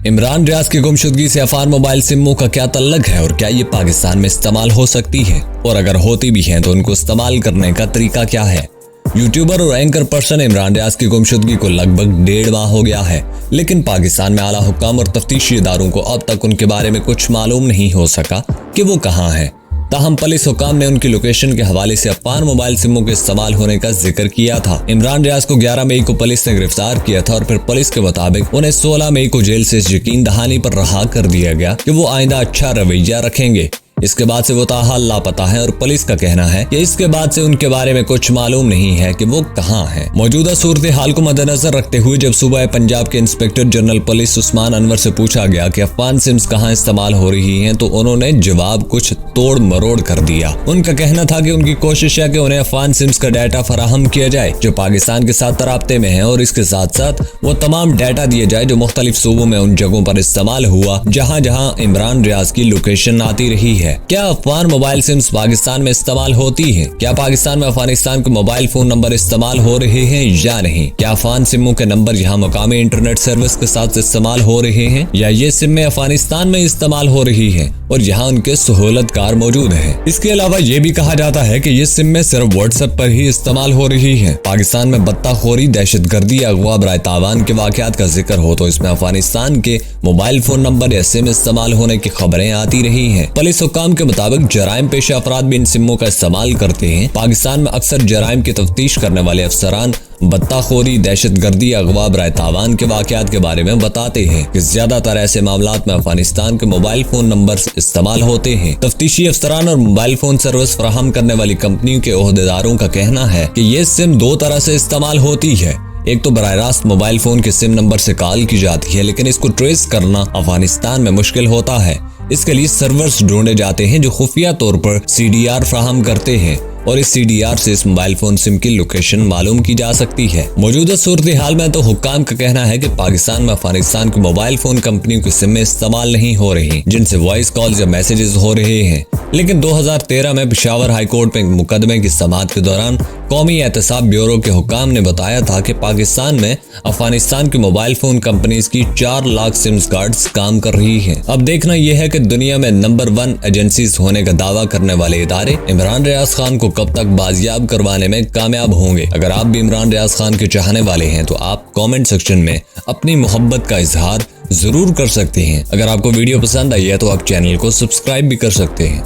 इमरान रियाज की गुमशुदगी से अफान मोबाइल सिमों का क्या तल्लक है और क्या ये पाकिस्तान में इस्तेमाल हो सकती है, और अगर होती भी हैं तो उनको इस्तेमाल करने का तरीका क्या है। यूट्यूबर और एंकर पर्सन इमरान रियाज की गुमशुदगी को लगभग 1.5 माह हो गया है, लेकिन पाकिस्तान में आला हुक्काम और तफ्तीशी इदारों को अब तक उनके बारे में कुछ मालूम नहीं हो सका कि वो कहाँ हैं। ताहम पुलिस हुकाम ने उनकी लोकेशन के हवाले से अफान मोबाइल सिमों के इस्तेमाल होने का जिक्र किया था। इमरान रियाज को 11 मई को पुलिस ने गिरफ्तार किया था और फिर पुलिस के मुताबिक उन्हें 16 मई को जेल से यकीन दहानी पर रहा कर दिया गया कि वो आइंदा अच्छा रवैया रखेंगे। इसके बाद से वो ताहाल लापता है और पुलिस का कहना है कि इसके बाद से उनके बारे में कुछ मालूम नहीं है कि वो कहाँ हैं। मौजूदा सूरत हाल को मद्देनजर रखते हुए जब सूबा पंजाब के inspector general police Usman Anwar से पूछा गया कि अफान सिम्स कहाँ इस्तेमाल हो रही हैं, तो उन्होंने जवाब कुछ तोड़ मरोड़ कर दिया। उनका कहना था कि उनकी कोशिश है कि उन्हें अफान सिम्स का डाटा फराहम किया जाए जो पाकिस्तान के साथ राब्ते में है, और इसके साथ साथ वो तमाम डाटा दिए जाए जो मुख्तलिफ सूबों में उन जगहों पर इस्तेमाल हुआ जहाँ जहाँ इमरान रियाज की लोकेशन आती रही है। क्या अफान मोबाइल सिम्स पाकिस्तान में इस्तेमाल होती हैं? क्या पाकिस्तान में अफगानिस्तान के मोबाइल फोन नंबर इस्तेमाल हो रहे हैं या नहीं? क्या अफान सिमों के नंबर यहाँ मुकामी इंटरनेट सर्विस के साथ इस्तेमाल हो रहे हैं, या ये सिम अफगानिस्तान में इस्तेमाल हो रही है और यहाँ उनके सहूलतकार मौजूद हैं? इसके अलावा ये भी कहा जाता है कि ये सिम सिर्फ व्हाट्सएप पर ही इस्तेमाल हो रही है। पाकिस्तान में बत्ताखोरी, दहशतगर्दी, अगवा, बराए तावान के वाकयात का जिक्र हो तो इसमें अफगानिस्तान के मोबाइल फोन नंबर या सिम इस्तेमाल होने की खबरें आती रही हैं। पुलिस हुक्काम के मुताबिक जराइम पेशा अफराद भी इन सिमों का इस्तेमाल करते हैं। पाकिस्तान में अक्सर जराइम की तफ्तीश करने वाले अफसरान बत्ताखोरी, दहशतगर्दी, अगवा, बराए तावान के वाकयात के बारे में बताते हैं कि ज्यादातर ऐसे मामलात में अफगानिस्तान के मोबाइल फोन नंबर इस्तेमाल होते हैं। तफ्तीशी अफसरान और मोबाइल फोन सर्विस फराहम करने वाली कंपनियों के ओहदेदारों का कहना है कि ये सिम 2 तरह से इस्तेमाल होती है। एक तो बराह रास्त मोबाइल फोन के सिम नंबर से कॉल की जाती है, लेकिन इसको ट्रेस करना अफगानिस्तान में मुश्किल होता है। इसके लिए सर्वर्स ढूंढे जाते हैं जो खुफिया तौर पर CDR फराहम करते हैं, और इस CDR से इस मोबाइल फोन सिम की लोकेशन मालूम की जा सकती है। मौजूदा सूरत हाल में तो हुक्काम का कहना है कि पाकिस्तान में अफगानिस्तान के मोबाइल फोन कंपनियों की सिम इस्तेमाल नहीं हो रही जिनसे वॉइस कॉल्स या मैसेजेस हो रहे हैं, लेकिन 2013 में पेशावर हाई कोर्ट में एक मुकदमे की समाअत के दौरान कौमी एहतसाब ब्यूरो के हुक्काम ने बताया था कि पाकिस्तान में अफगानिस्तान की मोबाइल फोन कंपनीज की 4 लाख सिम कार्ड्स काम कर रही हैं। अब देखना यह है कि दुनिया में नंबर 1 एजेंसीज होने का दावा करने वाले इदारे इमरान रियाज खान को कब तक बाजियाब करवाने में कामयाब होंगे। अगर आप भी इमरान रियाज खान के चाहने वाले हैं तो आप कमेंट सेक्शन में अपनी मोहब्बत का इजहार जरूर कर सकते हैं। अगर आपको वीडियो पसंद आई है तो आप चैनल को सब्सक्राइब भी कर सकते हैं।